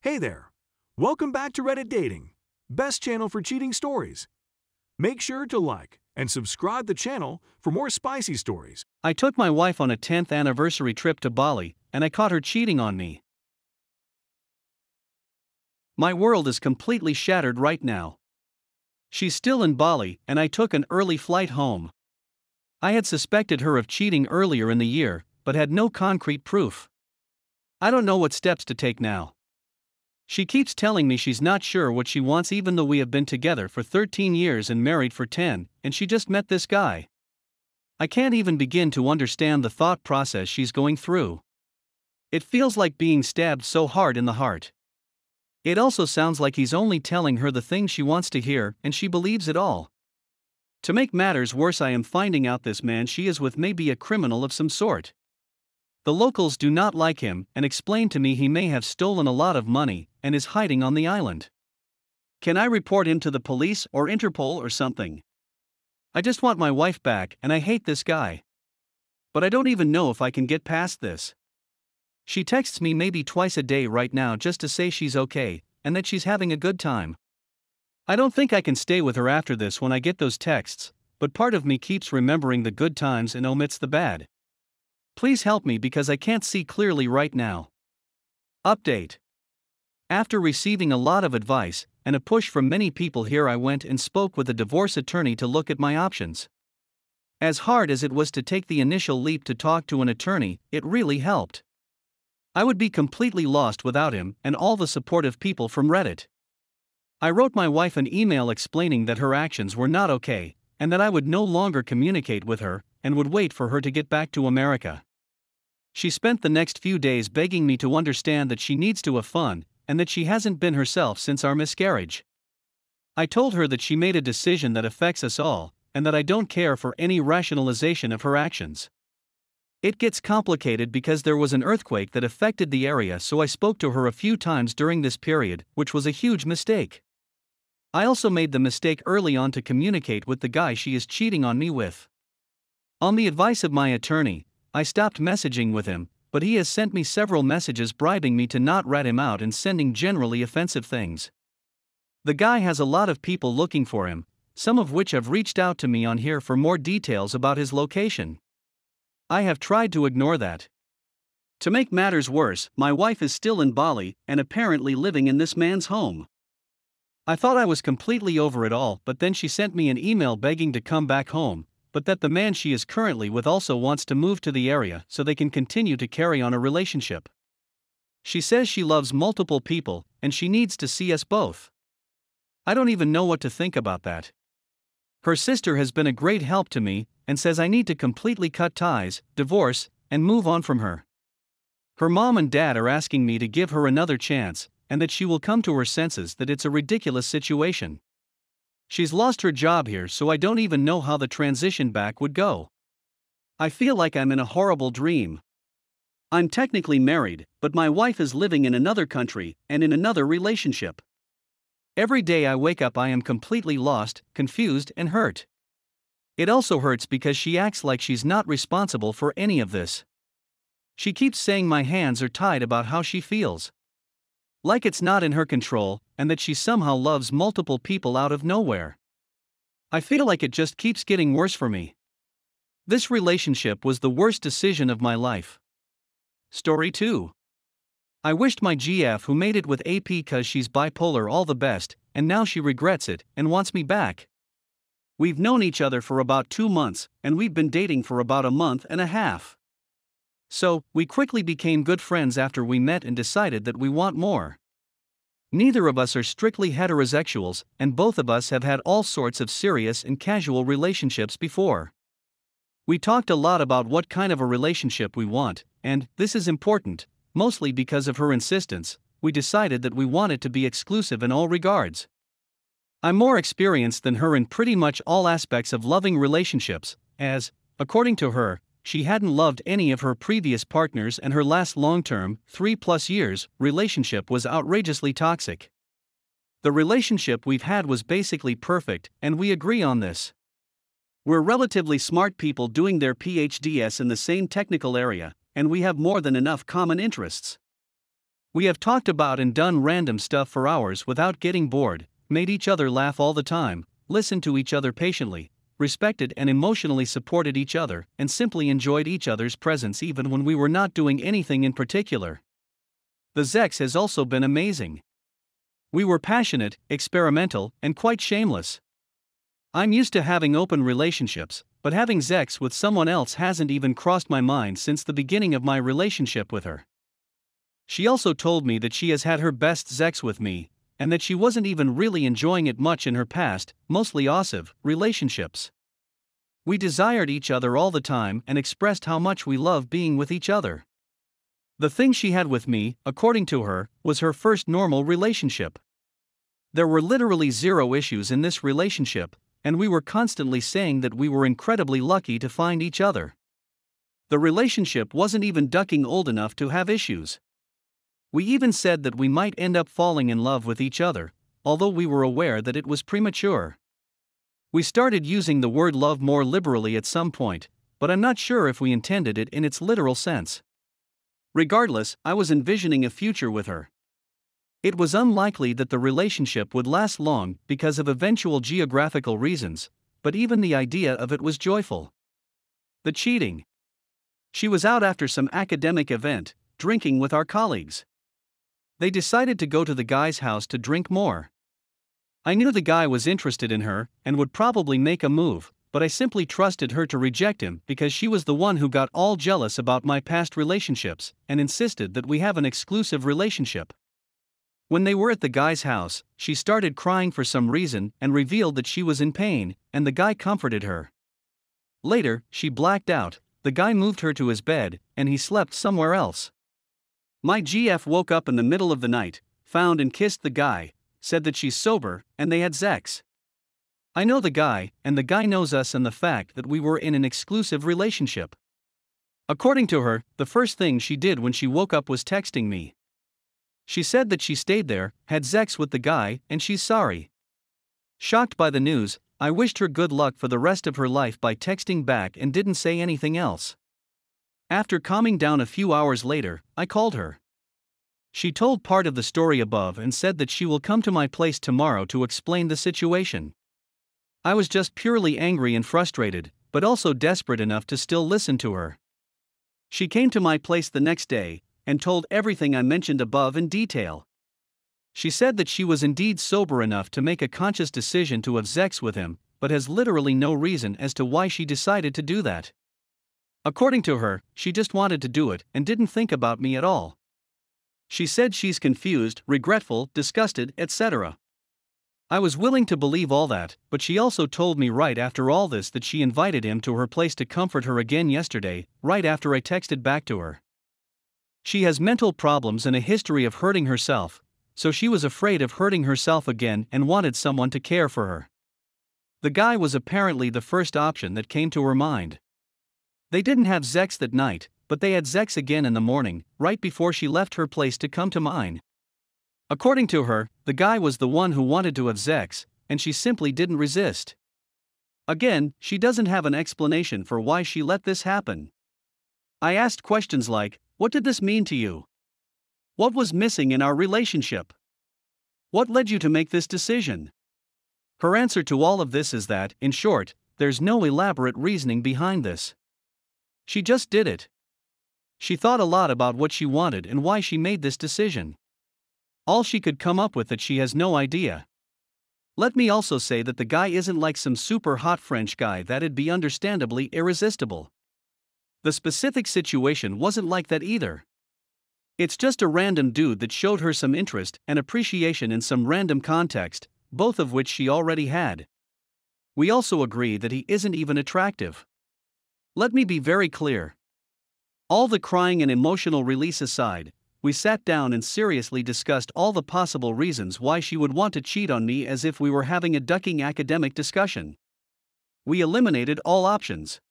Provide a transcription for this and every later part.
Hey there! Welcome back to Reddit Dating, best channel for cheating stories. Make sure to like and subscribe the channel for more spicy stories. I took my wife on a 10th anniversary trip to Bali, and I caught her cheating on me. My world is completely shattered right now. She's still in Bali, and I took an early flight home. I had suspected her of cheating earlier in the year, but had no concrete proof. I don't know what steps to take now. She keeps telling me she's not sure what she wants even though we have been together for 13 years and married for 10, and she just met this guy. I can't even begin to understand the thought process she's going through. It feels like being stabbed so hard in the heart. It also sounds like he's only telling her the things she wants to hear, and she believes it all. To make matters worse, I am finding out this man she is with may be a criminal of some sort. The locals do not like him and explain to me he may have stolen a lot of money and is hiding on the island. Can I report him to the police or Interpol or something? I just want my wife back and I hate this guy. But I don't even know if I can get past this. She texts me maybe twice a day right now just to say she's okay and that she's having a good time. I don't think I can stay with her after this when I get those texts, but part of me keeps remembering the good times and omits the bad. Please help me because I can't see clearly right now. Update. After receiving a lot of advice and a push from many people here, I went and spoke with a divorce attorney to look at my options. As hard as it was to take the initial leap to talk to an attorney, it really helped. I would be completely lost without him and all the supportive people from Reddit. I wrote my wife an email explaining that her actions were not okay, and that I would no longer communicate with her, and would wait for her to get back to America. She spent the next few days begging me to understand that she needs to have fun, and that she hasn't been herself since our miscarriage. I told her that she made a decision that affects us all, and that I don't care for any rationalization of her actions. It gets complicated because there was an earthquake that affected the area, so I spoke to her a few times during this period, which was a huge mistake. I also made the mistake early on to communicate with the guy she is cheating on me with. On the advice of my attorney, I stopped messaging with him, but he has sent me several messages bribing me to not rat him out and sending generally offensive things. The guy has a lot of people looking for him, some of which have reached out to me on here for more details about his location. I have tried to ignore that. To make matters worse, my wife is still in Bali and apparently living in this man's home. I thought I was completely over it all, but then she sent me an email begging to come back home, but that the man she is currently with also wants to move to the area so they can continue to carry on a relationship. She says she loves multiple people and she needs to see us both. I don't even know what to think about that. Her sister has been a great help to me and says I need to completely cut ties, divorce, and move on from her. Her mom and dad are asking me to give her another chance and that she will come to her senses that it's a ridiculous situation. She's lost her job here, so I don't even know how the transition back would go. I feel like I'm in a horrible dream. I'm technically married, but my wife is living in another country and in another relationship. Every day I wake up I am completely lost, confused, and hurt. It also hurts because she acts like she's not responsible for any of this. She keeps saying my hands are tied about how she feels. Like it's not in her control, and that she somehow loves multiple people out of nowhere. I feel like it just keeps getting worse for me. This relationship was the worst decision of my life. Story 2. I wished my GF who made it with AP cause she's bipolar all the best, and now she regrets it and wants me back. We've known each other for about 2 months, and we've been dating for about a month and a half. So, we quickly became good friends after we met and decided that we want more. Neither of us are strictly heterosexuals, and both of us have had all sorts of serious and casual relationships before. We talked a lot about what kind of a relationship we want, and, this is important, mostly because of her insistence, we decided that we wanted to be exclusive in all regards. I'm more experienced than her in pretty much all aspects of loving relationships, as, according to her, she hadn't loved any of her previous partners and her last long-term, 3+ years, relationship was outrageously toxic. The relationship we've had was basically perfect, and we agree on this. We're relatively smart people doing their PhDs in the same technical area, and we have more than enough common interests. We have talked about and done random stuff for hours without getting bored, made each other laugh all the time, listened to each other patiently, respected and emotionally supported each other, and simply enjoyed each other's presence even when we were not doing anything in particular. The sex has also been amazing. We were passionate, experimental, and quite shameless. I'm used to having open relationships, but having sex with someone else hasn't even crossed my mind since the beginning of my relationship with her. She also told me that she has had her best sex with me, and that she wasn't even really enjoying it much in her past, mostly ossive, relationships. We desired each other all the time and expressed how much we love being with each other. The thing she had with me, according to her, was her first normal relationship. There were literally zero issues in this relationship, and we were constantly saying that we were incredibly lucky to find each other. The relationship wasn't even ducking old enough to have issues. We even said that we might end up falling in love with each other, although we were aware that it was premature. We started using the word love more liberally at some point, but I'm not sure if we intended it in its literal sense. Regardless, I was envisioning a future with her. It was unlikely that the relationship would last long because of eventual geographical reasons, but even the idea of it was joyful. The cheating. She was out after some academic event, drinking with our colleagues. They decided to go to the guy's house to drink more. I knew the guy was interested in her and would probably make a move, but I simply trusted her to reject him because she was the one who got all jealous about my past relationships and insisted that we have an exclusive relationship. When they were at the guy's house, she started crying for some reason and revealed that she was in pain, and the guy comforted her. Later, she blacked out, the guy moved her to his bed, and he slept somewhere else. My GF woke up in the middle of the night, found and kissed the guy, said that she's sober, and they had sex. I know the guy, and the guy knows us and the fact that we were in an exclusive relationship. According to her, the first thing she did when she woke up was texting me. She said that she stayed there, had sex with the guy, and she's sorry. Shocked by the news, I wished her good luck for the rest of her life by texting back and didn't say anything else. After calming down a few hours later, I called her. She told part of the story above and said that she will come to my place tomorrow to explain the situation. I was just purely angry and frustrated, but also desperate enough to still listen to her. She came to my place the next day and told everything I mentioned above in detail. She said that she was indeed sober enough to make a conscious decision to have sex with him, but has literally no reason as to why she decided to do that. According to her, she just wanted to do it and didn't think about me at all. She said she's confused, regretful, disgusted, etc. I was willing to believe all that, but she also told me right after all this that she invited him to her place to comfort her again yesterday, right after I texted back to her. She has mental problems and a history of hurting herself, so she was afraid of hurting herself again and wanted someone to care for her. The guy was apparently the first option that came to her mind. They didn't have sex that night, but they had sex again in the morning, right before she left her place to come to mine. According to her, the guy was the one who wanted to have sex, and she simply didn't resist. Again, she doesn't have an explanation for why she let this happen. I asked questions like, what did this mean to you? What was missing in our relationship? What led you to make this decision? Her answer to all of this is that, in short, there's no elaborate reasoning behind this. She just did it. She thought a lot about what she wanted and why she made this decision. All she could come up with that she has no idea. Let me also say that the guy isn't like some super hot French guy that'd be understandably irresistible. The specific situation wasn't like that either. It's just a random dude that showed her some interest and appreciation in some random context, both of which she already had. We also agree that he isn't even attractive. Let me be very clear. All the crying and emotional release aside, we sat down and seriously discussed all the possible reasons why she would want to cheat on me as if we were having a ducking academic discussion. We eliminated all options.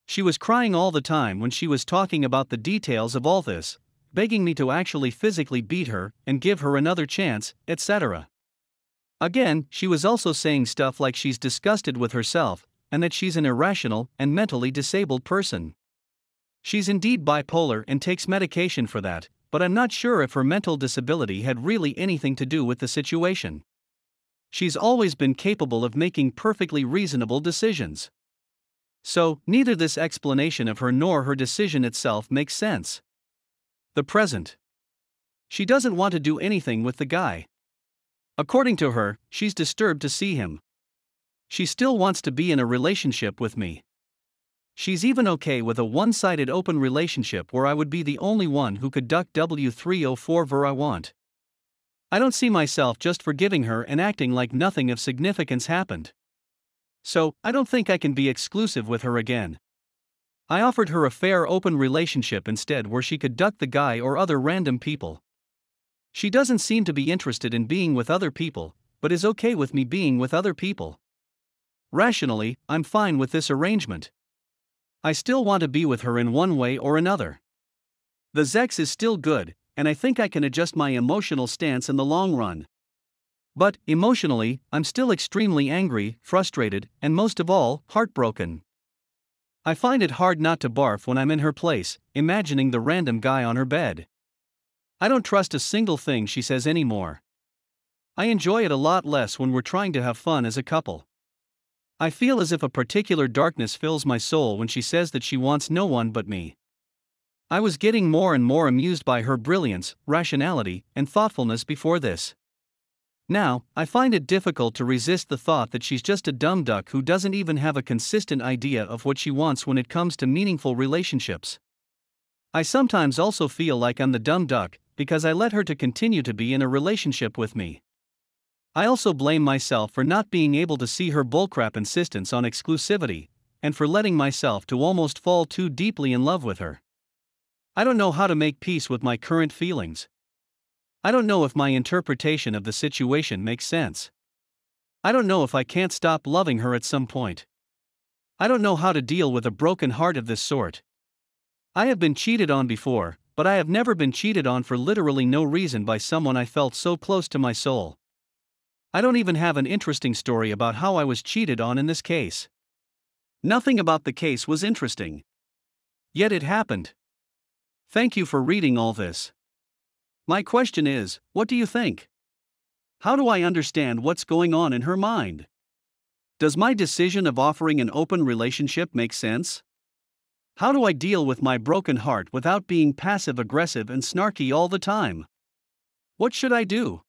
She was crying all the time when she was talking about the details of all this, begging me to actually physically beat her and give her another chance, etc. Again, she was also saying stuff like she's disgusted with herself, and that she's an irrational and mentally disabled person. She's indeed bipolar and takes medication for that, but I'm not sure if her mental disability had really anything to do with the situation. She's always been capable of making perfectly reasonable decisions. So, neither this explanation of her nor her decision itself makes sense. The present. She doesn't want to do anything with the guy. According to her, she's disturbed to see him. She still wants to be in a relationship with me. She's even okay with a one-sided open relationship where I would be the only one who could duck W304 where I want. I don't see myself just forgiving her and acting like nothing of significance happened. So, I don't think I can be exclusive with her again. I offered her a fair open relationship instead where she could duck the guy or other random people. She doesn't seem to be interested in being with other people, but is okay with me being with other people. Rationally, I'm fine with this arrangement. I still want to be with her in one way or another. The sex is still good, and I think I can adjust my emotional stance in the long run. But, emotionally, I'm still extremely angry, frustrated, and most of all, heartbroken. I find it hard not to barf when I'm in her place, imagining the random guy on her bed. I don't trust a single thing she says anymore. I enjoy it a lot less when we're trying to have fun as a couple. I feel as if a particular darkness fills my soul when she says that she wants no one but me. I was getting more and more amused by her brilliance, rationality, and thoughtfulness before this. Now, I find it difficult to resist the thought that she's just a dumb duck who doesn't even have a consistent idea of what she wants when it comes to meaningful relationships. I sometimes also feel like I'm the dumb duck because I let her to continue to be in a relationship with me. I also blame myself for not being able to see her bullcrap insistence on exclusivity, and for letting myself to almost fall too deeply in love with her. I don't know how to make peace with my current feelings. I don't know if my interpretation of the situation makes sense. I don't know if I can't stop loving her at some point. I don't know how to deal with a broken heart of this sort. I have been cheated on before, but I have never been cheated on for literally no reason by someone I felt so close to my soul. I don't even have an interesting story about how I was cheated on in this case. Nothing about the case was interesting. Yet it happened. Thank you for reading all this. My question is, what do you think? How do I understand what's going on in her mind? Does my decision of offering an open relationship make sense? How do I deal with my broken heart without being passive-aggressive and snarky all the time? What should I do?